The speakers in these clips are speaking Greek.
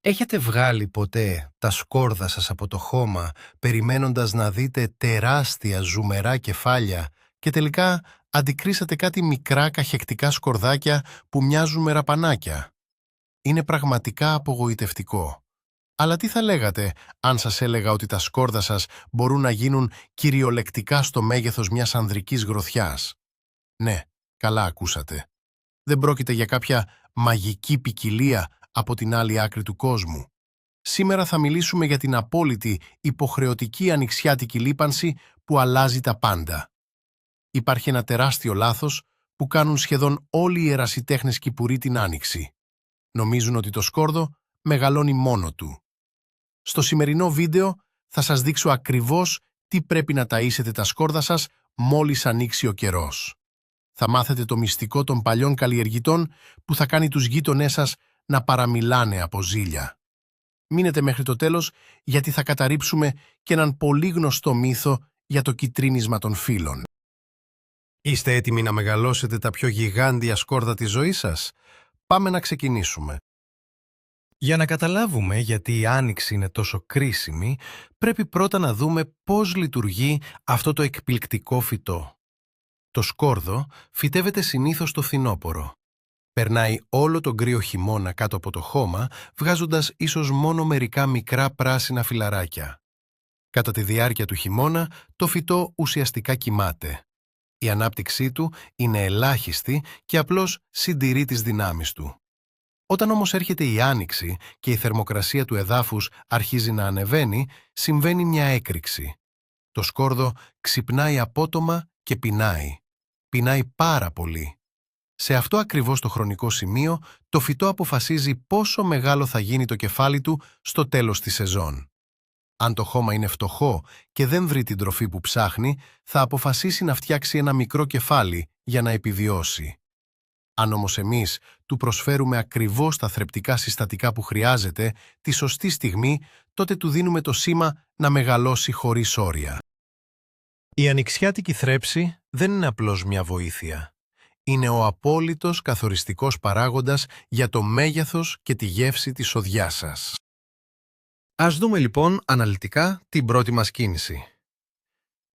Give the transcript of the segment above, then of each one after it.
Έχετε βγάλει ποτέ τα σκόρδα σας από το χώμα περιμένοντας να δείτε τεράστια ζουμερά κεφάλια και τελικά αντικρίσατε κάτι μικρά καχεκτικά σκορδάκια που μοιάζουν με ραπανάκια? Είναι πραγματικά απογοητευτικό. Αλλά τι θα λέγατε αν σας έλεγα ότι τα σκόρδα σας μπορούν να γίνουν κυριολεκτικά στο μέγεθος μιας ανδρικής γροθιάς? Ναι, καλά ακούσατε. Δεν πρόκειται για κάποια μαγική ποικιλία από την άλλη άκρη του κόσμου. Σήμερα θα μιλήσουμε για την απόλυτη υποχρεωτική ανοιξιάτικη λίπανση που αλλάζει τα πάντα. Υπάρχει ένα τεράστιο λάθος που κάνουν σχεδόν όλοι οι ερασιτέχνες κυπουροί την άνοιξη. Νομίζουν ότι το σκόρδο μεγαλώνει μόνο του. Στο σημερινό βίντεο θα σας δείξω ακριβώς τι πρέπει να ταΐσετε τα σκόρδα σας μόλις ανοίξει ο καιρός. Θα μάθετε το μυστικό των παλιών καλλιεργητών που θα κάνει τους γείτονές σας να παραμιλάνε από ζήλια. Μείνετε μέχρι το τέλος γιατί θα καταρρίψουμε και έναν πολύ γνωστό μύθο για το κιτρίνισμα των φύλων. Είστε έτοιμοι να μεγαλώσετε τα πιο γιγάντια σκόρδα της ζωής σας? Πάμε να ξεκινήσουμε. Για να καταλάβουμε γιατί η άνοιξη είναι τόσο κρίσιμη, πρέπει πρώτα να δούμε πώς λειτουργεί αυτό το εκπληκτικό φυτό. Το σκόρδο φυτεύεται συνήθως το φθινόπωρο. Περνάει όλο τον κρύο χειμώνα κάτω από το χώμα, βγάζοντας ίσως μόνο μερικά μικρά πράσινα φυλαράκια. Κατά τη διάρκεια του χειμώνα, το φυτό ουσιαστικά κοιμάται. Η ανάπτυξή του είναι ελάχιστη και απλώς συντηρεί τις δυνάμεις του. Όταν όμως έρχεται η άνοιξη και η θερμοκρασία του εδάφους αρχίζει να ανεβαίνει, συμβαίνει μια έκρηξη. Το σκόρδο ξυπνάει απότομα και πεινάει. Πεινάει πάρα πολύ. Σε αυτό ακριβώς το χρονικό σημείο, το φυτό αποφασίζει πόσο μεγάλο θα γίνει το κεφάλι του στο τέλος της σεζόν. Αν το χώμα είναι φτωχό και δεν βρει την τροφή που ψάχνει, θα αποφασίσει να φτιάξει ένα μικρό κεφάλι για να επιβιώσει. Αν όμως εμείς του προσφέρουμε ακριβώς τα θρεπτικά συστατικά που χρειάζεται, τη σωστή στιγμή, τότε του δίνουμε το σήμα να μεγαλώσει χωρίς όρια. Η ανοιξιάτικη θρέψη δεν είναι απλώς μια βοήθεια. Είναι ο απόλυτος καθοριστικός παράγοντας για το μέγεθος και τη γεύση της σοδιάς σας. Ας δούμε λοιπόν αναλυτικά την πρώτη μας κίνηση.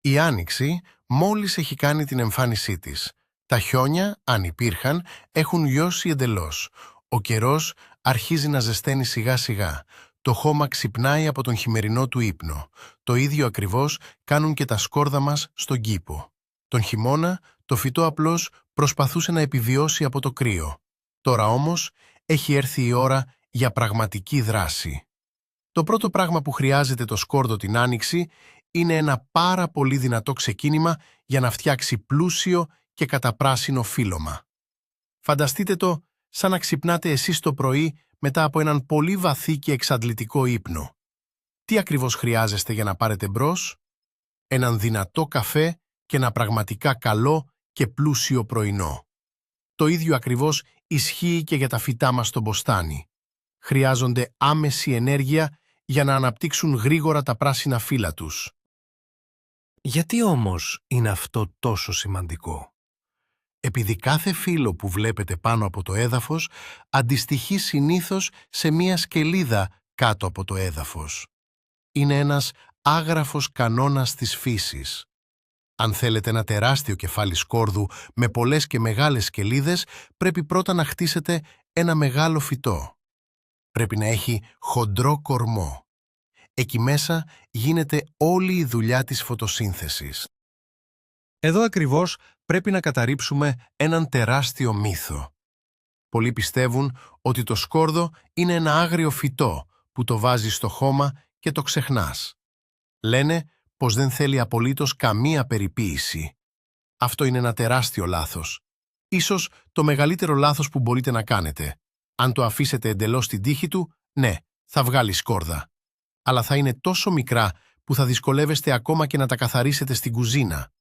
Η άνοιξη μόλις έχει κάνει την εμφάνισή της. Τα χιόνια, αν υπήρχαν, έχουν λιώσει εντελώς. Ο καιρός αρχίζει να ζεσταίνει σιγά σιγά. Το χώμα ξυπνάει από τον χειμερινό του ύπνο. Το ίδιο ακριβώς κάνουν και τα σκόρδα μας στον κήπο. Τον χειμώνα, το φυτό απλώς προσπαθούσε να επιβιώσει από το κρύο. Τώρα όμως έχει έρθει η ώρα για πραγματική δράση. Το πρώτο πράγμα που χρειάζεται το σκόρδο την άνοιξη είναι ένα πάρα πολύ δυνατό ξεκίνημα για να φτιάξει πλούσιο και καταπράσινο φύλλωμα. Φανταστείτε το σαν να ξυπνάτε εσείς το πρωί μετά από έναν πολύ βαθύ και εξαντλητικό ύπνο. Τι ακριβώς χρειάζεστε για να πάρετε μπρος? Έναν δυνατό καφέ και ένα πραγματικά καλό και πλούσιο πρωινό. Το ίδιο ακριβώς ισχύει και για τα φυτά μας στο μποστάνι. Χρειάζονται άμεση ενέργεια για να αναπτύξουν γρήγορα τα πράσινα φύλλα τους. Γιατί όμως είναι αυτό τόσο σημαντικό? Επειδή κάθε φύλλο που βλέπετε πάνω από το έδαφος αντιστοιχεί συνήθως σε μία σκελίδα κάτω από το έδαφος. Είναι ένας άγραφος κανόνας της φύσης. Αν θέλετε ένα τεράστιο κεφάλι σκόρδου με πολλές και μεγάλες σκελίδες, πρέπει πρώτα να χτίσετε ένα μεγάλο φυτό. Πρέπει να έχει χοντρό κορμό. Εκεί μέσα γίνεται όλη η δουλειά της φωτοσύνθεσης. Εδώ ακριβώς πρέπει να καταρρίψουμε έναν τεράστιο μύθο. Πολλοί πιστεύουν ότι το σκόρδο είναι ένα άγριο φυτό που το βάζεις στο χώμα και το ξεχνάς. Λένε πως δεν θέλει απολύτως καμία περιποίηση. Αυτό είναι ένα τεράστιο λάθος. Ίσως το μεγαλύτερο λάθος που μπορείτε να κάνετε. Αν το αφήσετε εντελώς στην τύχη του, ναι, θα βγάλει σκόρδα. Αλλά θα είναι τόσο μικρά που θα δυσκολεύεστε ακόμα και να τα καθαρίσετε στην κουζίνα.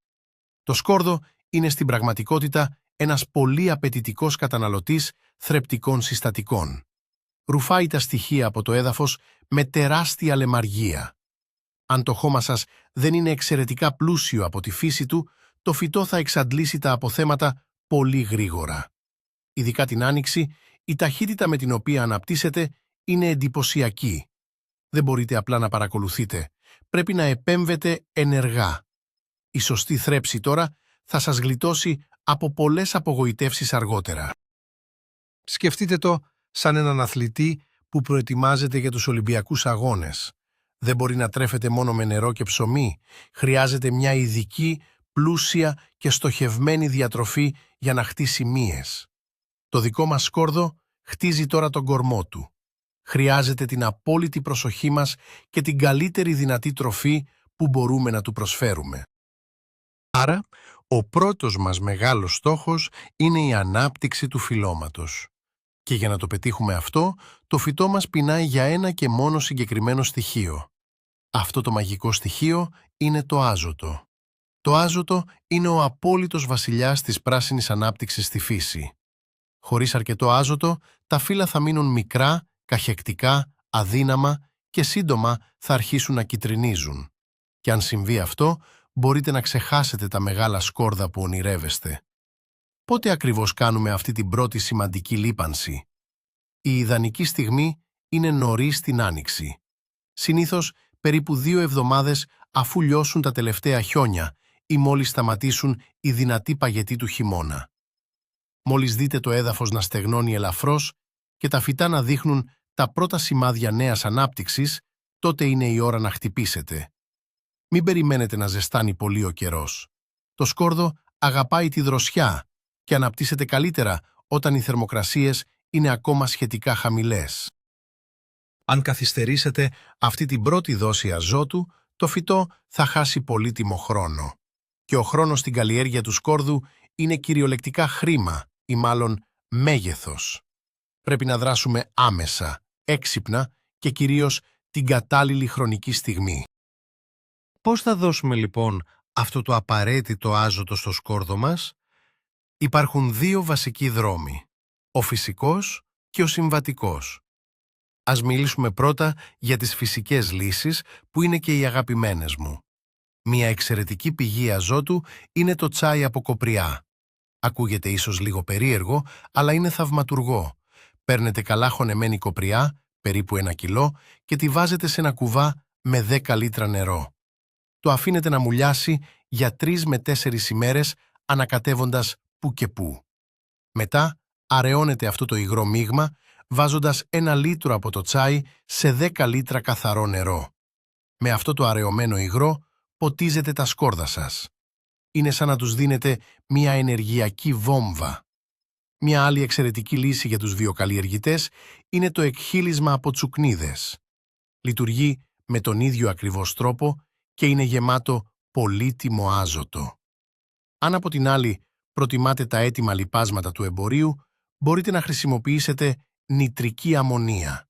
Το σκόρδο είναι στην πραγματικότητα ένας πολύ απαιτητικός καταναλωτής θρεπτικών συστατικών. Ρουφάει τα στοιχεία από το έδαφος με τεράστια λεμαργία. Αν το χώμα σας δεν είναι εξαιρετικά πλούσιο από τη φύση του, το φυτό θα εξαντλήσει τα αποθέματα πολύ γρήγορα. Ειδικά την άνοιξη, η ταχύτητα με την οποία αναπτύσσεται είναι εντυπωσιακή. Δεν μπορείτε απλά να παρακολουθείτε. Πρέπει να επέμβετε ενεργά. Η σωστή θρέψη τώρα θα σας γλιτώσει από πολλές απογοητεύσεις αργότερα. Σκεφτείτε το σαν έναν αθλητή που προετοιμάζεται για τους Ολυμπιακούς Αγώνες. Δεν μπορεί να τρέφεται μόνο με νερό και ψωμί. Χρειάζεται μια ειδική, πλούσια και στοχευμένη διατροφή για να χτίσει μύες. Το δικό μας σκόρδο χτίζει τώρα τον κορμό του. Χρειάζεται την απόλυτη προσοχή μας και την καλύτερη δυνατή τροφή που μπορούμε να του προσφέρουμε. Άρα, ο πρώτος μας μεγάλος στόχος είναι η ανάπτυξη του φυλλώματος. Και για να το πετύχουμε αυτό, το φυτό μας πεινάει για ένα και μόνο συγκεκριμένο στοιχείο. Αυτό το μαγικό στοιχείο είναι το άζωτο. Το άζωτο είναι ο απόλυτος βασιλιάς της πράσινης ανάπτυξης στη φύση. Χωρίς αρκετό άζωτο, τα φύλλα θα μείνουν μικρά, καχεκτικά, αδύναμα και σύντομα θα αρχίσουν να κυτρινίζουν. Και αν συμβεί αυτό, μπορείτε να ξεχάσετε τα μεγάλα σκόρδα που ονειρεύεστε. Πότε ακριβώς κάνουμε αυτή την πρώτη σημαντική λίπανση? Η ιδανική στιγμή είναι νωρίς την άνοιξη. Συνήθως περίπου 2 εβδομάδες αφού λιώσουν τα τελευταία χιόνια ή μόλις σταματήσουν οι δυνατοί παγετοί του χειμώνα. Μόλις δείτε το έδαφος να στεγνώνει ελαφρώς και τα φυτά να δείχνουν τα πρώτα σημάδια νέας ανάπτυξης, τότε είναι η ώρα να χτυπήσετε. Μην περιμένετε να ζεστάνει πολύ ο καιρός. Το σκόρδο αγαπάει τη δροσιά και αναπτύσσεται καλύτερα όταν οι θερμοκρασίες είναι ακόμα σχετικά χαμηλές. Αν καθυστερήσετε αυτή την πρώτη δόση αζότου, το φυτό θα χάσει πολύτιμο χρόνο. Και ο χρόνος στην καλλιέργεια του σκόρδου είναι κυριολεκτικά χρήμα ή μάλλον μέγεθος. Πρέπει να δράσουμε άμεσα, έξυπνα και κυρίως την κατάλληλη χρονική στιγμή. Πώς θα δώσουμε λοιπόν αυτό το απαραίτητο άζωτο στο σκόρδο μας? Υπάρχουν 2 βασικοί δρόμοι, ο φυσικός και ο συμβατικός. Ας μιλήσουμε πρώτα για τις φυσικές λύσεις που είναι και οι αγαπημένες μου. Μια εξαιρετική πηγή αζότου είναι το τσάι από κοπριά. Ακούγεται ίσως λίγο περίεργο, αλλά είναι θαυματουργό. Παίρνετε καλά χωνεμένη κοπριά, περίπου 1 κιλό, και τη βάζετε σε ένα κουβά με 10 λίτρα νερό. Το αφήνετε να μουλιάσει για 3 με 4 ημέρες, ανακατεύοντας που και που. Μετά αραιώνετε αυτό το υγρό μείγμα, βάζοντας 1 λίτρο από το τσάι σε 10 λίτρα καθαρό νερό. Με αυτό το αραιωμένο υγρό ποτίζετε τα σκόρδα σας. Είναι σαν να τους δίνετε μια ενεργειακή βόμβα. Μια άλλη εξαιρετική λύση για τους βιοκαλλιεργητές είναι το εκχύλισμα από τσουκνίδες. Λειτουργεί με τον ίδιο ακριβώς τρόπο και είναι γεμάτο πολύτιμο άζωτο. Αν από την άλλη προτιμάτε τα έτοιμα λιπάσματα του εμπορίου, μπορείτε να χρησιμοποιήσετε νητρική αμμονία.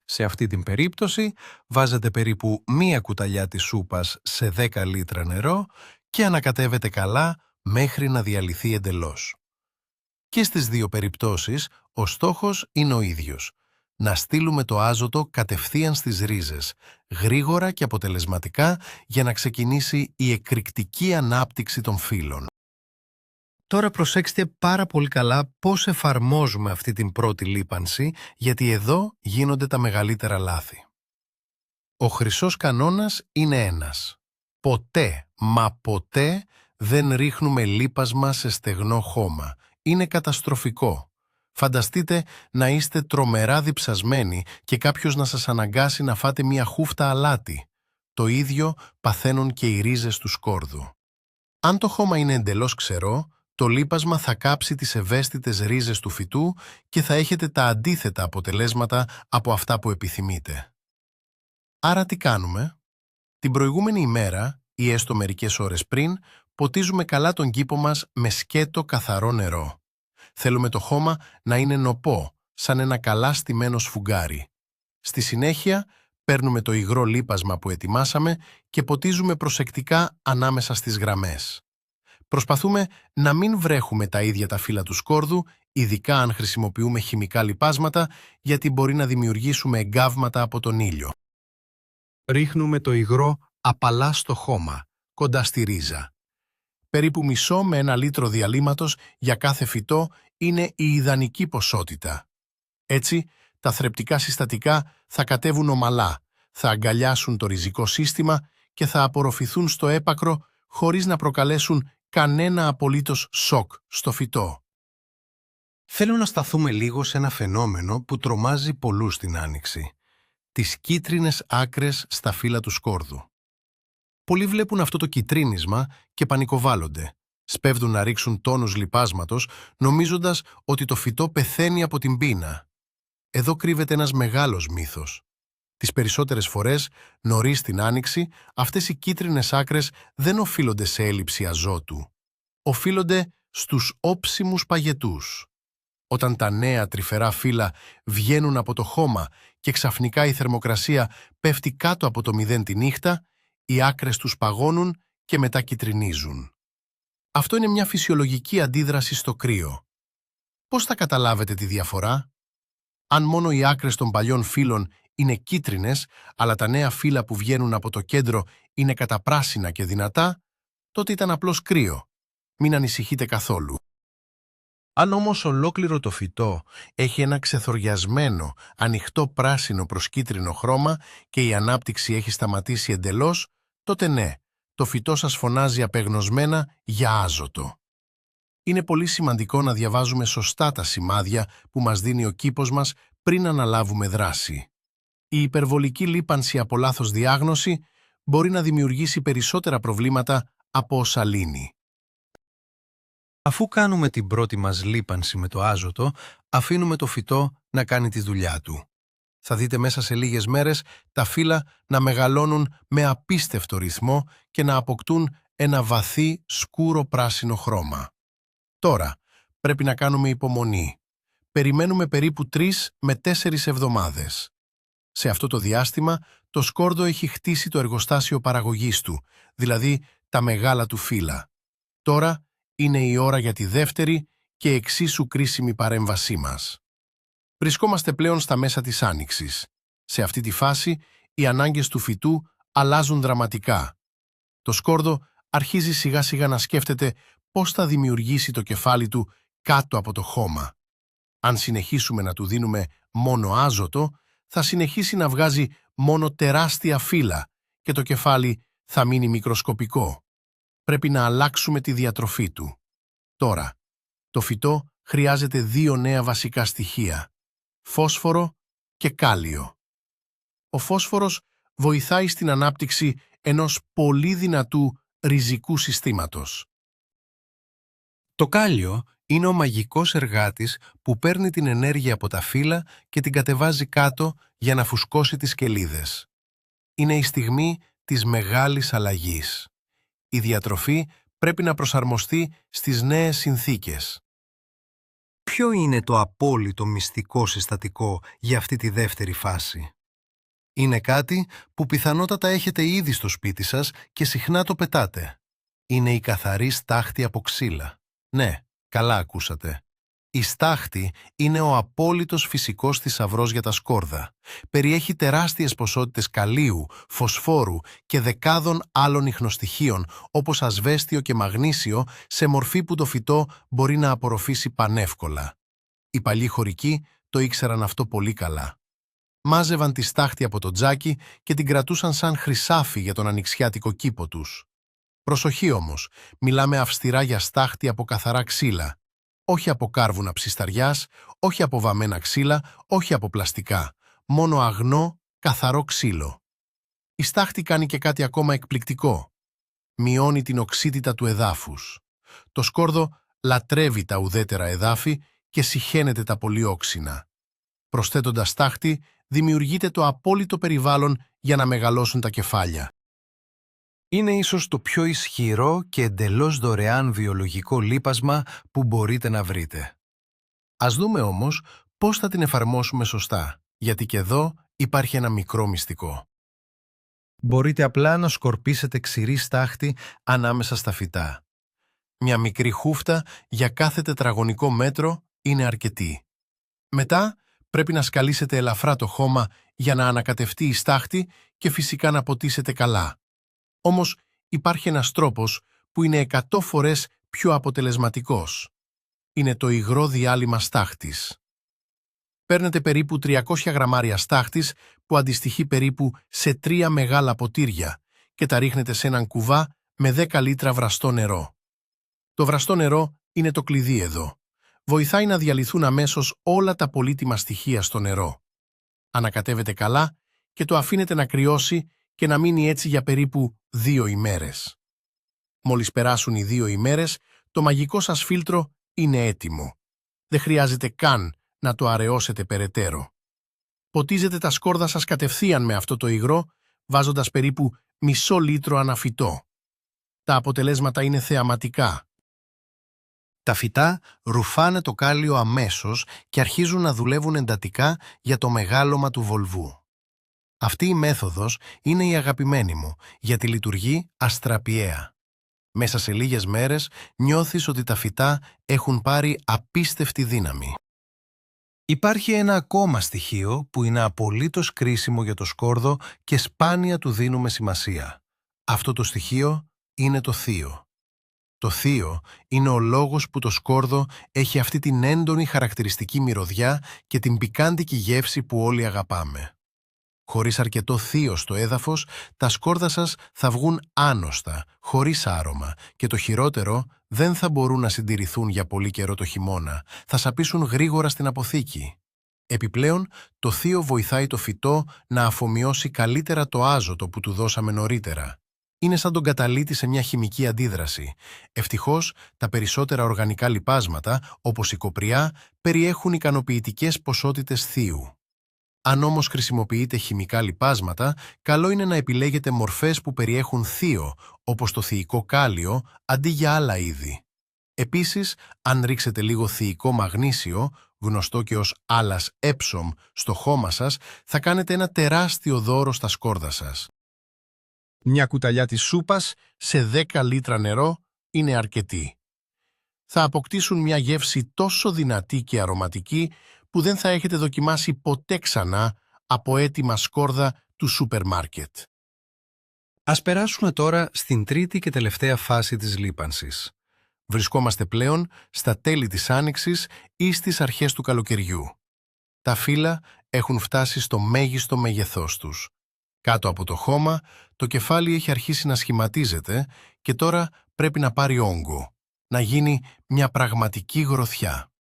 Σε αυτή την περίπτωση βάζετε περίπου 1 κουταλιά της σούπας σε 10 λίτρα νερό και ανακατεύετε καλά μέχρι να διαλυθεί εντελώς. Και στις 2 περιπτώσεις ο στόχος είναι ο ίδιος. Να στείλουμε το άζωτο κατευθείαν στις ρίζες, γρήγορα και αποτελεσματικά για να ξεκινήσει η εκρηκτική ανάπτυξη των φύλων. Τώρα προσέξτε πάρα πολύ καλά πώς εφαρμόζουμε αυτή την πρώτη λίπανση, γιατί εδώ γίνονται τα μεγαλύτερα λάθη. Ο χρυσός κανόνας είναι ένας. Ποτέ, μα ποτέ δεν ρίχνουμε λίπασμα σε στεγνό χώμα. Είναι καταστροφικό. Φανταστείτε να είστε τρομερά διψασμένοι και κάποιος να σας αναγκάσει να φάτε μια χούφτα αλάτι. Το ίδιο παθαίνουν και οι ρίζες του σκόρδου. Αν το χώμα είναι εντελώς ξερό, το λίπασμα θα κάψει τις ευαίσθητες ρίζες του φυτού και θα έχετε τα αντίθετα αποτελέσματα από αυτά που επιθυμείτε. Άρα τι κάνουμε? Την προηγούμενη ημέρα ή έστω μερικές ώρες πριν, ποτίζουμε καλά τον κήπο μας με σκέτο καθαρό νερό. Θέλουμε το χώμα να είναι νοπό, σαν ένα καλά στημένο σφουγγάρι. Στη συνέχεια, παίρνουμε το υγρό λίπασμα που ετοιμάσαμε και ποτίζουμε προσεκτικά ανάμεσα στις γραμμές. Προσπαθούμε να μην βρέχουμε τα ίδια τα φύλλα του σκόρδου, ειδικά αν χρησιμοποιούμε χημικά λιπάσματα, γιατί μπορεί να δημιουργήσουμε εγκάβματα από τον ήλιο. Ρίχνουμε το υγρό απαλά στο χώμα, κοντά στη ρίζα. Περίπου μισό με 1 λίτρο διαλύματος για κάθε φυτό είναι η ιδανική ποσότητα. Έτσι, τα θρεπτικά συστατικά θα κατέβουν ομαλά, θα αγκαλιάσουν το ριζικό σύστημα και θα απορροφηθούν στο έπακρο χωρίς να προκαλέσουν κανένα απολύτως σοκ στο φυτό. Θέλω να σταθούμε λίγο σε ένα φαινόμενο που τρομάζει πολλούς την Άνοιξη. Τις κίτρινες άκρες στα φύλλα του σκόρδου. Πολλοί βλέπουν αυτό το κιτρίνισμα και πανικοβάλλονται. Σπέβδουν να ρίξουν τόνους λιπάσματος, νομίζοντας ότι το φυτό πεθαίνει από την πείνα. Εδώ κρύβεται ένας μεγάλος μύθος. Τις περισσότερες φορές, νωρίς την Άνοιξη, αυτές οι κίτρινες άκρες δεν οφείλονται σε έλλειψη αζότου. Οφείλονται στους όψιμους παγετούς. Όταν τα νέα τρυφερά φύλλα βγαίνουν από το χώμα και ξαφνικά η θερμοκρασία πέφτει κάτω από το 0 τη νύχτα, οι άκρες τους παγώνουν και μετά κιτρινίζουν. Αυτό είναι μια φυσιολογική αντίδραση στο κρύο. Πώς θα καταλάβετε τη διαφορά? Αν μόνο οι άκρες των παλιών φύλλων είναι κίτρινες, αλλά τα νέα φύλλα που βγαίνουν από το κέντρο είναι καταπράσινα και δυνατά, τότε ήταν απλώς κρύο. Μην ανησυχείτε καθόλου. Αν όμως ολόκληρο το φυτό έχει ένα ξεθοριασμένο, ανοιχτό πράσινο προς κίτρινο χρώμα και η ανάπτυξη έχει σταματήσει εντελώς, τότε ναι, το φυτό σας φωνάζει απεγνωσμένα για άζωτο. Είναι πολύ σημαντικό να διαβάζουμε σωστά τα σημάδια που μας δίνει ο κήπος μας πριν αναλάβουμε δράση. Η υπερβολική λίπανση από λάθος διάγνωση μπορεί να δημιουργήσει περισσότερα προβλήματα από όσα λύνει. Αφού κάνουμε την πρώτη μας λίπανση με το άζωτο, αφήνουμε το φυτό να κάνει τη δουλειά του. Θα δείτε μέσα σε λίγες μέρες τα φύλλα να μεγαλώνουν με απίστευτο ρυθμό και να αποκτούν ένα βαθύ σκούρο πράσινο χρώμα. Τώρα, πρέπει να κάνουμε υπομονή. Περιμένουμε περίπου 3 με 4 εβδομάδες. Σε αυτό το διάστημα, το σκόρδο έχει χτίσει το εργοστάσιο παραγωγής του, δηλαδή τα μεγάλα του φύλλα. Τώρα είναι η ώρα για τη δεύτερη και εξίσου κρίσιμη παρέμβασή μας. Βρισκόμαστε πλέον στα μέσα της Άνοιξης. Σε αυτή τη φάση, οι ανάγκες του φυτού αλλάζουν δραματικά. Το σκόρδο αρχίζει σιγά σιγά να σκέφτεται πώς θα δημιουργήσει το κεφάλι του κάτω από το χώμα. Αν συνεχίσουμε να του δίνουμε μόνο άζωτο, θα συνεχίσει να βγάζει μόνο τεράστια φύλλα και το κεφάλι θα μείνει μικροσκοπικό. Πρέπει να αλλάξουμε τη διατροφή του. Τώρα, το φυτό χρειάζεται 2 νέα βασικά στοιχεία: φόσφορο και κάλιο. Ο φόσφορος βοηθάει στην ανάπτυξη ενός πολύ δυνατού ριζικού συστήματος. Το κάλιο είναι ο μαγικός εργάτης που παίρνει την ενέργεια από τα φύλλα και την κατεβάζει κάτω για να φουσκώσει τις κελίδες. Είναι η στιγμή της μεγάλης αλλαγής. Η διατροφή πρέπει να προσαρμοστεί στις νέες συνθήκες. Ποιο είναι το απόλυτο μυστικό συστατικό για αυτή τη δεύτερη φάση? Είναι κάτι που πιθανότατα έχετε ήδη στο σπίτι σας και συχνά το πετάτε. Είναι η καθαρή στάχτη από ξύλα. Ναι, καλά ακούσατε. Η στάχτη είναι ο απόλυτος φυσικός θησαυρός για τα σκόρδα. Περιέχει τεράστιες ποσότητες καλίου, φωσφόρου και δεκάδων άλλων ιχνοστοιχείων όπως ασβέστιο και μαγνήσιο σε μορφή που το φυτό μπορεί να απορροφήσει πανεύκολα. Οι παλιοί χωρικοί το ήξεραν αυτό πολύ καλά. Μάζευαν τη στάχτη από το τζάκι και την κρατούσαν σαν χρυσάφι για τον ανοιξιάτικο κήπο τους. Προσοχή όμως, μιλάμε αυστηρά για στάχτη από καθαρά ξύλα. Όχι από κάρβουνα ψισταριάς, όχι από βαμμένα ξύλα, όχι από πλαστικά. Μόνο αγνό, καθαρό ξύλο. Η στάχτη κάνει και κάτι ακόμα εκπληκτικό. Μειώνει την οξύτητα του εδάφους. Το σκόρδο λατρεύει τα ουδέτερα εδάφη και συχαίνεται τα πολύ όξινα. Προσθέτοντας στάχτη, δημιουργείται το απόλυτο περιβάλλον για να μεγαλώσουν τα κεφάλια. Είναι ίσως το πιο ισχυρό και εντελώς δωρεάν βιολογικό λίπασμα που μπορείτε να βρείτε. Ας δούμε όμως πώς θα την εφαρμόσουμε σωστά, γιατί και εδώ υπάρχει ένα μικρό μυστικό. Μπορείτε απλά να σκορπίσετε ξηρή στάχτη ανάμεσα στα φυτά. Μια μικρή χούφτα για κάθε τετραγωνικό μέτρο είναι αρκετή. Μετά πρέπει να σκαλίσετε ελαφρά το χώμα για να ανακατευτεί η στάχτη και φυσικά να ποτίσετε καλά. Όμως υπάρχει ένας τρόπος που είναι 100 φορές πιο αποτελεσματικός. Είναι το υγρό διάλειμμα στάχτης. Παίρνετε περίπου 300 γραμμάρια στάχτης που αντιστοιχεί περίπου σε 3 μεγάλα ποτήρια και τα ρίχνετε σε έναν κουβά με 10 λίτρα βραστό νερό. Το βραστό νερό είναι το κλειδί εδώ. Βοηθάει να διαλυθούν αμέσως όλα τα πολύτιμα στοιχεία στο νερό. Ανακατεύετε καλά και το αφήνετε να κρυώσει και να μείνει έτσι για περίπου 2 ημέρες. Μόλις περάσουν οι 2 ημέρες, το μαγικό σας φίλτρο είναι έτοιμο. Δεν χρειάζεται καν να το αραιώσετε περαιτέρω. Ποτίζετε τα σκόρδα σας κατευθείαν με αυτό το υγρό, βάζοντας περίπου μισό λίτρο ανά φυτό. Τα αποτελέσματα είναι θεαματικά. Τα φυτά ρουφάνε το κάλιο αμέσως και αρχίζουν να δουλεύουν εντατικά για το μεγάλωμα του βολβού. Αυτή η μέθοδος είναι η αγαπημένη μου, γιατί λειτουργεί αστραπιαία. Μέσα σε λίγες μέρες νιώθεις ότι τα φυτά έχουν πάρει απίστευτη δύναμη. Υπάρχει ένα ακόμα στοιχείο που είναι απολύτως κρίσιμο για το σκόρδο και σπάνια του δίνουμε σημασία. Αυτό το στοιχείο είναι το θείο. Το θείο είναι ο λόγος που το σκόρδο έχει αυτή την έντονη χαρακτηριστική μυρωδιά και την πικάντικη γεύση που όλοι αγαπάμε. Χωρίς αρκετό θείο στο έδαφος, τα σκόρδα σας θα βγουν άνοστα, χωρίς άρωμα και το χειρότερο, δεν θα μπορούν να συντηρηθούν για πολύ καιρό το χειμώνα, θα σαπίσουν γρήγορα στην αποθήκη. Επιπλέον, το θείο βοηθάει το φυτό να αφομοιώσει καλύτερα το άζωτο που του δώσαμε νωρίτερα. Είναι σαν τον καταλύτη σε μια χημική αντίδραση. Ευτυχώς, τα περισσότερα οργανικά λιπάσματα, όπως η κοπριά, περιέχουν ικανοποιητικές ποσότητες θείου. Αν όμως χρησιμοποιείτε χημικά λιπάσματα, καλό είναι να επιλέγετε μορφές που περιέχουν θείο, όπως το θηϊκό κάλιο, αντί για άλλα είδη. Επίσης, αν ρίξετε λίγο θηϊκό μαγνήσιο, γνωστό και ως άλας έψομ, στο χώμα σας, θα κάνετε ένα τεράστιο δώρο στα σκόρδα σας. Μια κουταλιά της σούπας σε 10 λίτρα νερό είναι αρκετή. Θα αποκτήσουν μια γεύση τόσο δυνατή και αρωματική που δεν θα έχετε δοκιμάσει ποτέ ξανά από έτοιμα σκόρδα του σούπερ μάρκετ. Ας περάσουμε τώρα στην τρίτη και τελευταία φάση της λίπανσης. Βρισκόμαστε πλέον στα τέλη της άνοιξης ή στις αρχές του καλοκαιριού. Τα φύλλα έχουν φτάσει στο μέγιστο μέγεθός τους. Κάτω από το χώμα, το κεφάλι έχει αρχίσει να σχηματίζεται και τώρα πρέπει να πάρει όγκο, να γίνει μια πραγματική γροθιά.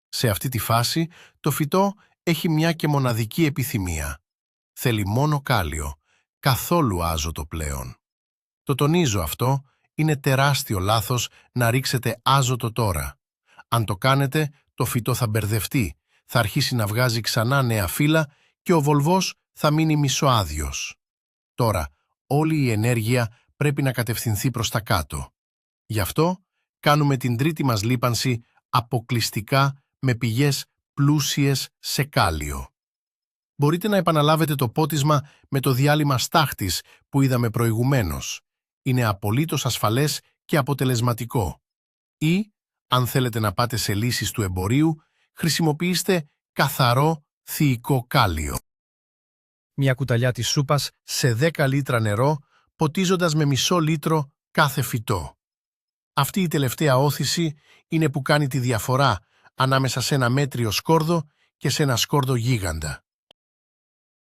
Σε αυτή τη φάση, το φυτό έχει μια και μοναδική επιθυμία. Θέλει μόνο κάλιο, καθόλου άζωτο πλέον. Το τονίζω αυτό, είναι τεράστιο λάθος να ρίξετε άζωτο τώρα. Αν το κάνετε, το φυτό θα μπερδευτεί, θα αρχίσει να βγάζει ξανά νέα φύλλα και ο βολβός θα μείνει μισοάδιος. Τώρα, όλη η ενέργεια πρέπει να κατευθυνθεί προς τα κάτω. Γι' αυτό, κάνουμε την τρίτη μας λίπανση αποκλειστικά με πηγές πλούσιες σε κάλιο. Μπορείτε να επαναλάβετε το πότισμα με το διάλειμμα στάχτης που είδαμε προηγουμένως. Είναι απολύτως ασφαλές και αποτελεσματικό. Ή, αν θέλετε να πάτε σε λύσεις του εμπορίου, χρησιμοποιήστε καθαρό θηϊκό κάλιο. Μια κουταλιά της σούπας σε 10 λίτρα νερό, ποτίζοντας με μισό λίτρο κάθε φυτό. Αυτή η τελευταία όθηση είναι που κάνει τη διαφορά ανάμεσα σε ένα μέτριο σκόρδο και σε ένα σκόρδο γίγαντα.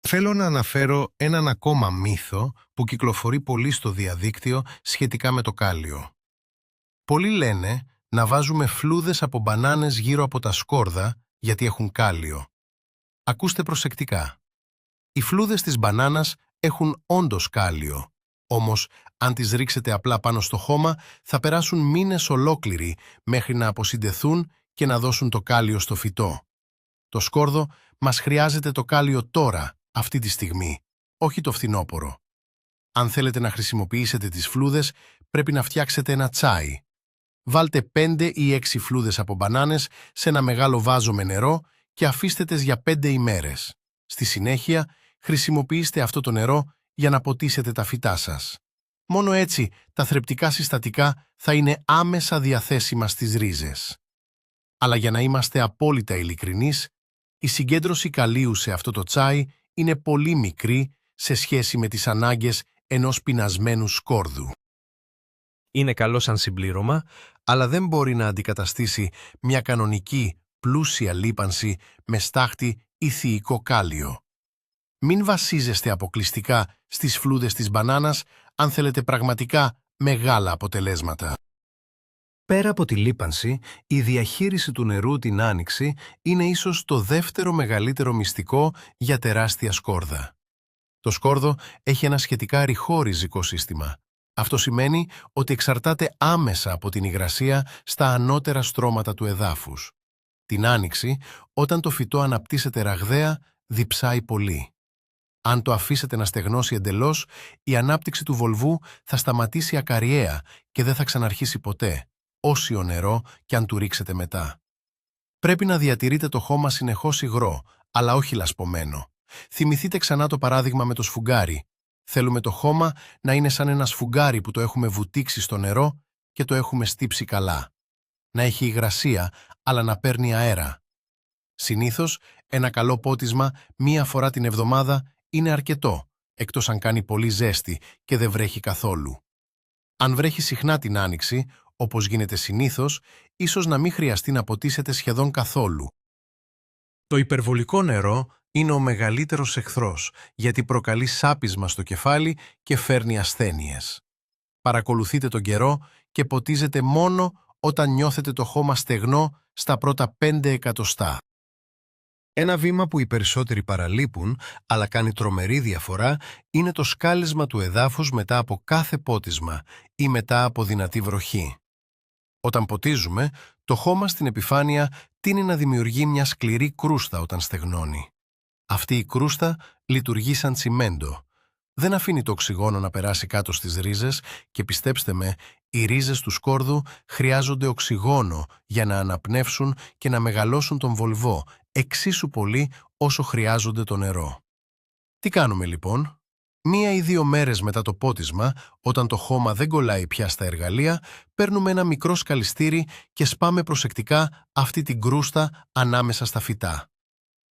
Θέλω να αναφέρω έναν ακόμα μύθο που κυκλοφορεί πολύ στο διαδίκτυο σχετικά με το κάλιο. Πολλοί λένε να βάζουμε φλούδες από μπανάνες γύρω από τα σκόρδα γιατί έχουν κάλιο. Ακούστε προσεκτικά. Οι φλούδες της μπανάνας έχουν όντως κάλιο, όμως αν τις ρίξετε απλά πάνω στο χώμα θα περάσουν μήνες ολόκληροι μέχρι να αποσυντεθούν και να δώσουν το κάλιο στο φυτό. Το σκόρδο μας χρειάζεται το κάλιο τώρα, αυτή τη στιγμή, όχι το φθινόπωρο. Αν θέλετε να χρησιμοποιήσετε τις φλούδες, πρέπει να φτιάξετε ένα τσάι. Βάλτε 5 ή 6 φλούδες από μπανάνες σε ένα μεγάλο βάζο με νερό και αφήστε τες για 5 ημέρες. Στη συνέχεια, χρησιμοποιήστε αυτό το νερό για να ποτίσετε τα φυτά σας. Μόνο έτσι τα θρεπτικά συστατικά θα είναι άμεσα διαθέσιμα στις ρίζες. Αλλά για να είμαστε απόλυτα ειλικρινείς, η συγκέντρωση καλίου σε αυτό το τσάι είναι πολύ μικρή σε σχέση με τις ανάγκες ενός πεινασμένου σκόρδου. Είναι καλό σαν συμπλήρωμα, αλλά δεν μπορεί να αντικαταστήσει μια κανονική, πλούσια λίπανση με στάχτη ηθιικό κάλιο. Μην βασίζεστε αποκλειστικά στις φλούδες της μπανάνας αν θέλετε πραγματικά μεγάλα αποτελέσματα. Πέρα από τη λίπανση, η διαχείριση του νερού την άνοιξη είναι ίσως το δεύτερο μεγαλύτερο μυστικό για τεράστια σκόρδα. Το σκόρδο έχει ένα σχετικά ρηχό ριζικό σύστημα. Αυτό σημαίνει ότι εξαρτάται άμεσα από την υγρασία στα ανώτερα στρώματα του εδάφους. Την άνοιξη, όταν το φυτό αναπτύσσεται ραγδαία, διψάει πολύ. Αν το αφήσετε να στεγνώσει εντελώς, η ανάπτυξη του βολβού θα σταματήσει ακαριέα και δεν θα ξαναρχίσει ποτέ, όσιο νερό κι αν του ρίξετε μετά. Πρέπει να διατηρείτε το χώμα συνεχώς υγρό, αλλά όχι λασπωμένο. Θυμηθείτε ξανά το παράδειγμα με το σφουγγάρι. Θέλουμε το χώμα να είναι σαν ένα σφουγγάρι που το έχουμε βουτήξει στο νερό και το έχουμε στύψει καλά. Να έχει υγρασία, αλλά να παίρνει αέρα. Συνήθως, ένα καλό πότισμα μία φορά την εβδομάδα είναι αρκετό, εκτός αν κάνει πολύ ζέστη και δεν βρέχει καθόλου. Αν βρέχει συχνά την άνοιξη, όπως γίνεται συνήθως, ίσως να μην χρειαστεί να ποτίσετε σχεδόν καθόλου. Το υπερβολικό νερό είναι ο μεγαλύτερος εχθρός, γιατί προκαλεί σάπισμα στο κεφάλι και φέρνει ασθένειες. Παρακολουθείτε τον καιρό και ποτίζετε μόνο όταν νιώθετε το χώμα στεγνό στα πρώτα 5 εκατοστά. Ένα βήμα που οι περισσότεροι παραλείπουν, αλλά κάνει τρομερή διαφορά, είναι το σκάλισμα του εδάφους μετά από κάθε πότισμα ή μετά από δυνατή βροχή. Όταν ποτίζουμε, το χώμα στην επιφάνεια τείνει να δημιουργεί μια σκληρή κρούστα όταν στεγνώνει. Αυτή η κρούστα λειτουργεί σαν τσιμέντο. Δεν αφήνει το οξυγόνο να περάσει κάτω στις ρίζες και πιστέψτε με, οι ρίζες του σκόρδου χρειάζονται οξυγόνο για να αναπνεύσουν και να μεγαλώσουν τον βολβό εξίσου πολύ όσο χρειάζονται το νερό. Τι κάνουμε λοιπόν? 1 ή 2 μέρες μετά το πότισμα, όταν το χώμα δεν κολλάει πια στα εργαλεία, παίρνουμε ένα μικρό σκαλιστήρι και σπάμε προσεκτικά αυτή την κρούστα ανάμεσα στα φυτά.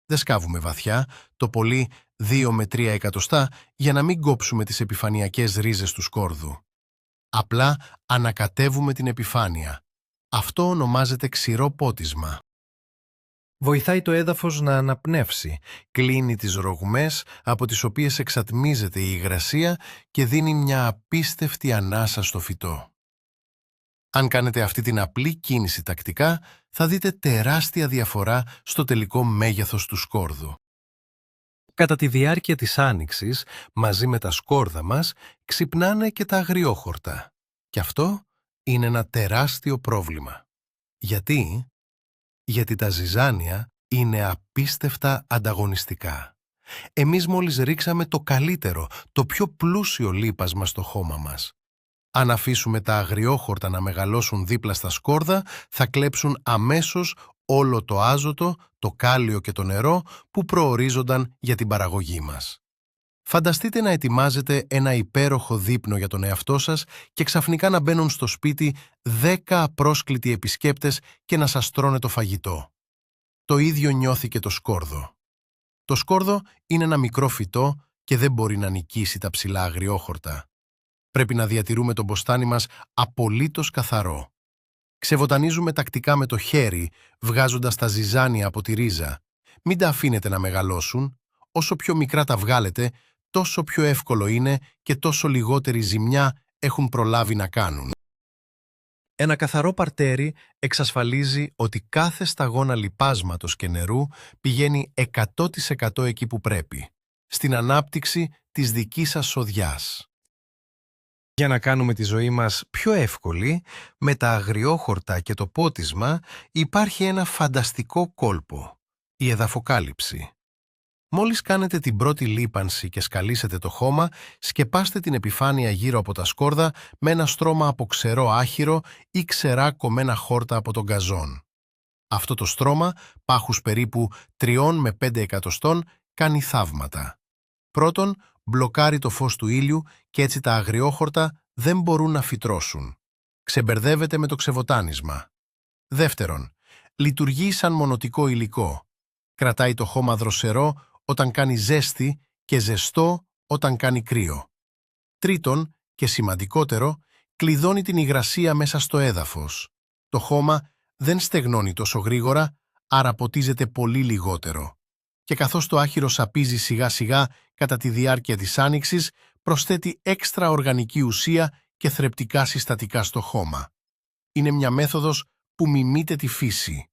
Δεν σκάβουμε βαθιά, το πολύ 2 με 3 εκατοστά, για να μην κόψουμε τις επιφανειακές ρίζες του σκόρδου. Απλά ανακατεύουμε την επιφάνεια. Αυτό ονομάζεται ξηρό πότισμα. Βοηθάει το έδαφος να αναπνεύσει, κλείνει τις ρογμές από τις οποίες εξατμίζεται η υγρασία και δίνει μια απίστευτη ανάσα στο φυτό. Αν κάνετε αυτή την απλή κίνηση τακτικά, θα δείτε τεράστια διαφορά στο τελικό μέγεθος του σκόρδου. Κατά τη διάρκεια της άνοιξης, μαζί με τα σκόρδα μας, ξυπνάνε και τα αγριόχορτα. Και αυτό είναι ένα τεράστιο πρόβλημα. Γιατί? Γιατί τα ζυζάνια είναι απίστευτα ανταγωνιστικά. Εμείς μόλις ρίξαμε το καλύτερο, το πιο πλούσιο λίπασμα στο χώμα μας. Αν αφήσουμε τα αγριόχορτα να μεγαλώσουν δίπλα στα σκόρδα, θα κλέψουν αμέσως όλο το άζωτο, το κάλιο και το νερό που προορίζονταν για την παραγωγή μας. Φανταστείτε να ετοιμάζετε ένα υπέροχο δείπνο για τον εαυτό σας και ξαφνικά να μπαίνουν στο σπίτι 10 απρόσκλητοι επισκέπτες και να σας τρώνε το φαγητό. Το ίδιο νιώθει και το σκόρδο. Το σκόρδο είναι ένα μικρό φυτό και δεν μπορεί να νικήσει τα ψηλά αγριόχορτα. Πρέπει να διατηρούμε το μποστάνι μας απολύτως καθαρό. Ξεβοτανίζουμε τακτικά με το χέρι, βγάζοντας τα ζυζάνια από τη ρίζα. Μην τα αφήνετε να μεγαλώσουν. Όσο πιο μικρά τα βγάλετε, τόσο πιο εύκολο είναι και τόσο λιγότερη ζημιά έχουν προλάβει να κάνουν. Ένα καθαρό παρτέρι εξασφαλίζει ότι κάθε σταγόνα λιπάσματος και νερού πηγαίνει 100% εκεί που πρέπει, στην ανάπτυξη της δικής σας σοδιάς. Για να κάνουμε τη ζωή μας πιο εύκολη, με τα αγριόχορτα και το πότισμα υπάρχει ένα φανταστικό κόλπο, η εδαφοκάλυψη. Μόλις κάνετε την πρώτη λίπανση και σκαλίσετε το χώμα, σκεπάστε την επιφάνεια γύρω από τα σκόρδα με ένα στρώμα από ξερό άχυρο ή ξερά κομμένα χόρτα από τον γκαζόν. Αυτό το στρώμα, πάχους περίπου 3 με 5 εκατοστών, κάνει θαύματα. Πρώτον, μπλοκάρει το φως του ήλιου και έτσι τα αγριόχορτα δεν μπορούν να φυτρώσουν. Ξεμπερδεύεται με το ξεβοτάνισμα. Δεύτερον, λειτουργεί σαν μονοτικό υλικό. Κρατάει το χώμα δροσερό όταν κάνει ζέστη και ζεστό όταν κάνει κρύο. Τρίτον, και σημαντικότερο, κλειδώνει την υγρασία μέσα στο έδαφος. Το χώμα δεν στεγνώνει τόσο γρήγορα, άρα ποτίζεται πολύ λιγότερο. Και καθώς το άχυρο σαπίζει σιγά σιγά κατά τη διάρκεια της άνοιξης, προσθέτει έξτρα οργανική ουσία και θρεπτικά συστατικά στο χώμα. Είναι μια μέθοδος που μιμείται τη φύση.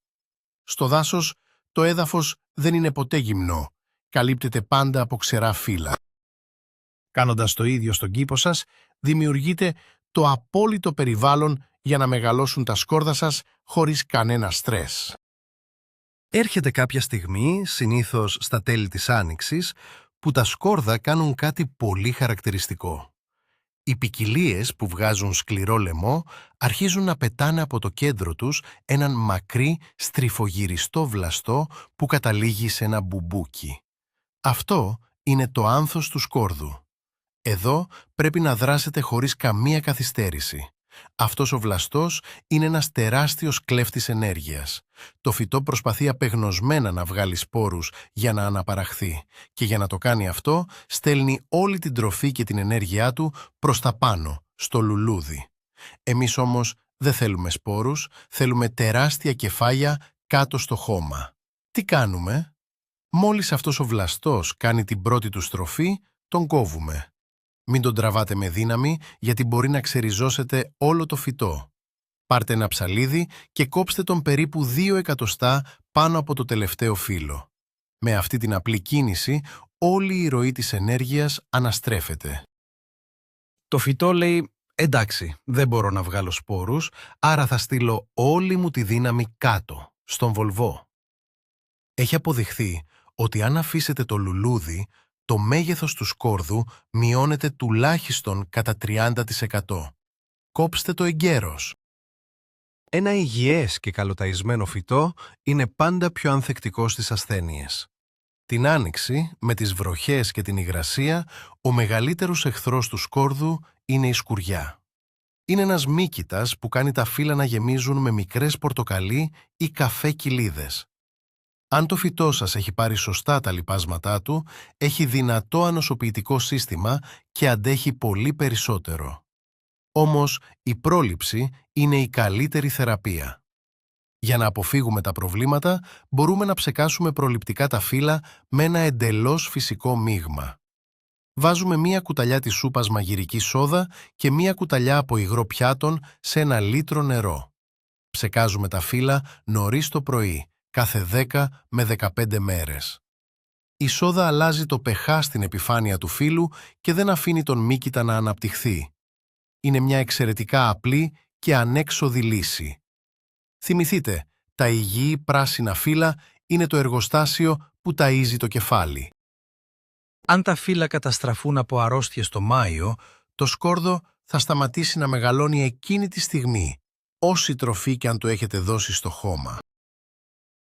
Στο δάσος, το έδαφος δεν είναι ποτέ γυμνό, καλύπτεται πάντα από ξερά φύλλα. Κάνοντας το ίδιο στον κήπο σας, δημιουργείτε το απόλυτο περιβάλλον για να μεγαλώσουν τα σκόρδα σας χωρίς κανένα στρες. Έρχεται κάποια στιγμή, συνήθως στα τέλη της άνοιξης, που τα σκόρδα κάνουν κάτι πολύ χαρακτηριστικό. Οι ποικιλίες που βγάζουν σκληρό λαιμό αρχίζουν να πετάνε από το κέντρο τους έναν μακρύ στριφογυριστό βλαστό που καταλήγει σε ένα μπουμπούκι. Αυτό είναι το άνθος του σκόρδου. Εδώ πρέπει να δράσετε χωρίς καμία καθυστέρηση. Αυτός ο βλαστός είναι ένας τεράστιος κλέφτης ενέργειας. Το φυτό προσπαθεί απεγνωσμένα να βγάλει σπόρους για να αναπαραχθεί και για να το κάνει αυτό στέλνει όλη την τροφή και την ενέργειά του προς τα πάνω, στο λουλούδι. Εμείς όμως δεν θέλουμε σπόρους, θέλουμε τεράστια κεφάλια κάτω στο χώμα. Τι κάνουμε? Μόλις αυτός ο βλαστός κάνει την πρώτη του στροφή, τον κόβουμε. Μην τον τραβάτε με δύναμη, γιατί μπορεί να ξεριζώσετε όλο το φυτό. Πάρτε ένα ψαλίδι και κόψτε τον περίπου 2 εκατοστά πάνω από το τελευταίο φύλλο. Με αυτή την απλή κίνηση, όλη η ροή της ενέργειας αναστρέφεται. Το φυτό λέει, εντάξει, δεν μπορώ να βγάλω σπόρους, άρα θα στείλω όλη μου τη δύναμη κάτω, στον βολβό. Έχει αποδειχθεί ότι αν αφήσετε το λουλούδι, το μέγεθος του σκόρδου μειώνεται τουλάχιστον κατά 30%. Κόψτε το εγκαίρως. Ένα υγιές και καλοταϊσμένο φυτό είναι πάντα πιο ανθεκτικό στις ασθένειες. Την άνοιξη, με τις βροχές και την υγρασία, ο μεγαλύτερος εχθρός του σκόρδου είναι η σκουριά. Είναι ένας μύκητας που κάνει τα φύλλα να γεμίζουν με μικρές πορτοκαλί ή καφέ κοιλίδες. Αν το φυτό σας έχει πάρει σωστά τα λιπάσματά του, έχει δυνατό ανοσοποιητικό σύστημα και αντέχει πολύ περισσότερο. Όμως, η πρόληψη είναι η καλύτερη θεραπεία. Για να αποφύγουμε τα προβλήματα, μπορούμε να ψεκάσουμε προληπτικά τα φύλλα με ένα εντελώς φυσικό μείγμα. Βάζουμε 1 κουταλιά της σούπας μαγειρική σόδα και 1 κουταλιά από υγρό πιάτων σε 1 λίτρο νερό. Ψεκάζουμε τα φύλλα νωρίς το πρωί, κάθε 10 με 15 μέρες. Η σόδα αλλάζει το pH στην επιφάνεια του φύλλου και δεν αφήνει τον μύκητα να αναπτυχθεί. Είναι μια εξαιρετικά απλή και ανέξοδη λύση. Θυμηθείτε, τα υγιή πράσινα φύλλα είναι το εργοστάσιο που ταΐζει το κεφάλι. Αν τα φύλλα καταστραφούν από αρρώστιες το Μάιο, το σκόρδο θα σταματήσει να μεγαλώνει εκείνη τη στιγμή, όση τροφή και αν το έχετε δώσει στο χώμα.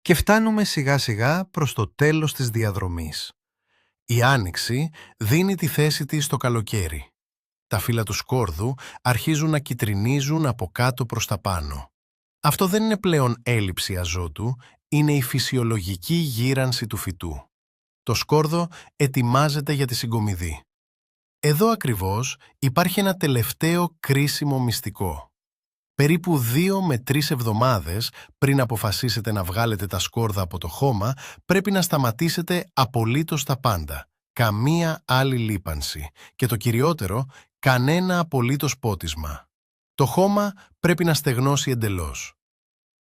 Και φτάνουμε σιγά σιγά προς το τέλος της διαδρομής. Η άνοιξη δίνει τη θέση της στο καλοκαίρι. Τα φύλλα του σκόρδου αρχίζουν να κυτρινίζουν από κάτω προς τα πάνω. Αυτό δεν είναι πλέον έλλειψη αζότου, είναι η φυσιολογική γύρανση του φυτού. Το σκόρδο ετοιμάζεται για τη συγκομιδή. Εδώ ακριβώς υπάρχει ένα τελευταίο κρίσιμο μυστικό. Περίπου 2 με 3 εβδομάδες πριν αποφασίσετε να βγάλετε τα σκόρδα από το χώμα, πρέπει να σταματήσετε απολύτως τα πάντα. Καμία άλλη λίπανση. Και το κυριότερο, κανένα απολύτως πότισμα. Το χώμα πρέπει να στεγνώσει εντελώς.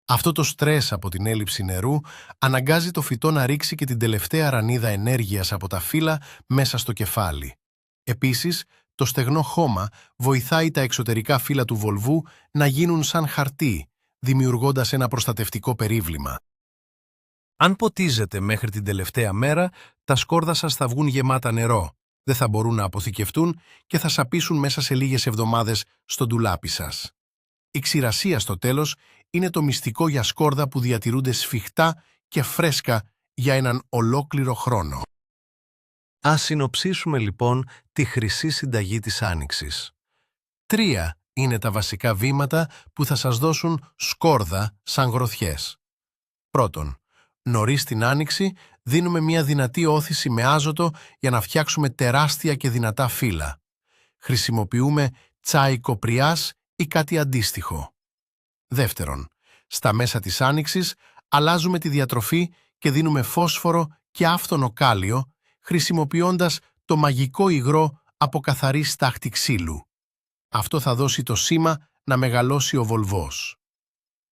Αυτό το στρες από την έλλειψη νερού αναγκάζει το φυτό να ρίξει και την τελευταία ρανίδα ενέργειας από τα φύλλα μέσα στο κεφάλι. Επίσης, το στεγνό χώμα βοηθάει τα εξωτερικά φύλλα του βολβού να γίνουν σαν χαρτί, δημιουργώντας ένα προστατευτικό περίβλημα. Αν ποτίζετε μέχρι την τελευταία μέρα, τα σκόρδα σας θα βγουν γεμάτα νερό, δεν θα μπορούν να αποθηκευτούν και θα σαπίσουν μέσα σε λίγες εβδομάδες στο ντουλάπι σας. Η ξηρασία στο τέλος είναι το μυστικό για σκόρδα που διατηρούνται σφιχτά και φρέσκα για έναν ολόκληρο χρόνο. Ας συνοψίσουμε λοιπόν τη χρυσή συνταγή της άνοιξης. 3 είναι τα βασικά βήματα που θα σας δώσουν σκόρδα σαν γροθιές. Πρώτον, νωρίς την άνοιξη δίνουμε μια δυνατή όθηση με άζωτο για να φτιάξουμε τεράστια και δυνατά φύλλα. Χρησιμοποιούμε τσάι κοπριάς ή κάτι αντίστοιχο. Δεύτερον, στα μέσα της άνοιξης αλλάζουμε τη διατροφή και δίνουμε φόσφορο και άφθονο κάλιο, χρησιμοποιώντας το μαγικό υγρό από καθαρή στάχτη ξύλου. Αυτό θα δώσει το σήμα να μεγαλώσει ο βολβός.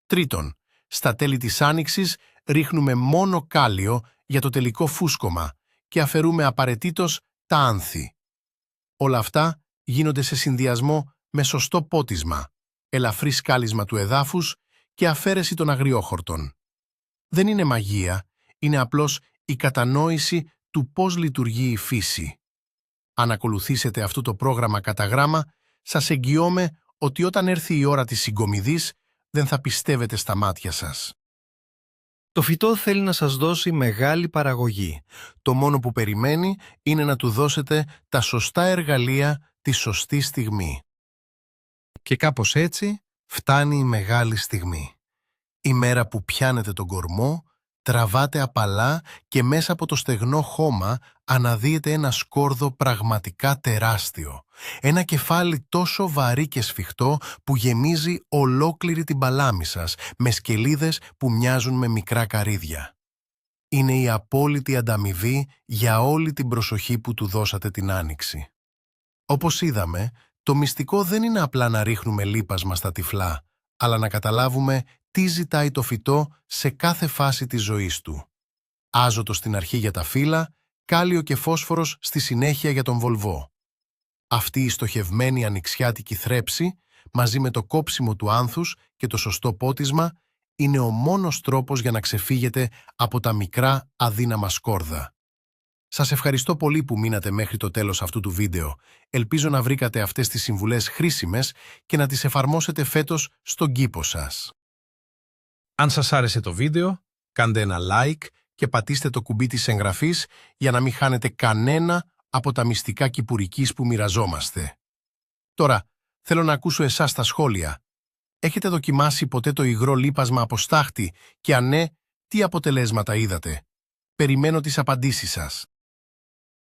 Τρίτον, στα τέλη της άνοιξης ρίχνουμε μόνο κάλιο για το τελικό φούσκωμα και αφαιρούμε απαραίτητος τα άνθη. Όλα αυτά γίνονται σε συνδυασμό με σωστό πότισμα, ελαφρύ σκάλισμα του εδάφους και αφαίρεση των αγριόχορτων. Δεν είναι μαγεία, είναι απλώς η κατανόηση του πώς λειτουργεί η φύση. Αν ακολουθήσετε αυτό το πρόγραμμα κατά γράμμα, σας εγγυώμαι ότι όταν έρθει η ώρα της συγκομιδής, δεν θα πιστεύετε στα μάτια σας. Το φυτό θέλει να σας δώσει μεγάλη παραγωγή. Το μόνο που περιμένει είναι να του δώσετε τα σωστά εργαλεία τη σωστή στιγμή. Και κάπως έτσι φτάνει η μεγάλη στιγμή. Η μέρα που πιάνετε τον κορμό, τραβάτε απαλά και μέσα από το στεγνό χώμα αναδύεται ένα σκόρδο πραγματικά τεράστιο. Ένα κεφάλι τόσο βαρύ και σφιχτό που γεμίζει ολόκληρη την παλάμη σας, με σκελίδες που μοιάζουν με μικρά καρύδια. Είναι η απόλυτη ανταμοιβή για όλη την προσοχή που του δώσατε την άνοιξη. Όπως είδαμε, το μυστικό δεν είναι απλά να ρίχνουμε λίπασμα στα τυφλά, αλλά να καταλάβουμε τι ζητάει το φυτό σε κάθε φάση της ζωής του. Άζωτο στην αρχή για τα φύλλα, κάλιο και φόσφορος στη συνέχεια για τον βολβό. Αυτή η στοχευμένη ανοιξιάτικη θρέψη, μαζί με το κόψιμο του άνθους και το σωστό πότισμα, είναι ο μόνος τρόπος για να ξεφύγετε από τα μικρά αδύναμα σκόρδα. Σας ευχαριστώ πολύ που μείνατε μέχρι το τέλος αυτού του βίντεο. Ελπίζω να βρήκατε αυτές τις συμβουλές χρήσιμες και να τις εφαρμόσετε φέτος στον κήπο σας. Αν σας άρεσε το βίντεο, κάντε ένα like και πατήστε το κουμπί της εγγραφής για να μην χάνετε κανένα από τα μυστικά κυπουρικής που μοιραζόμαστε. Τώρα, θέλω να ακούσω εσάς τα σχόλια. Έχετε δοκιμάσει ποτέ το υγρό λίπασμα από στάχτη και αν ναι, τι αποτελέσματα είδατε? Περιμένω τις απαντήσεις σας.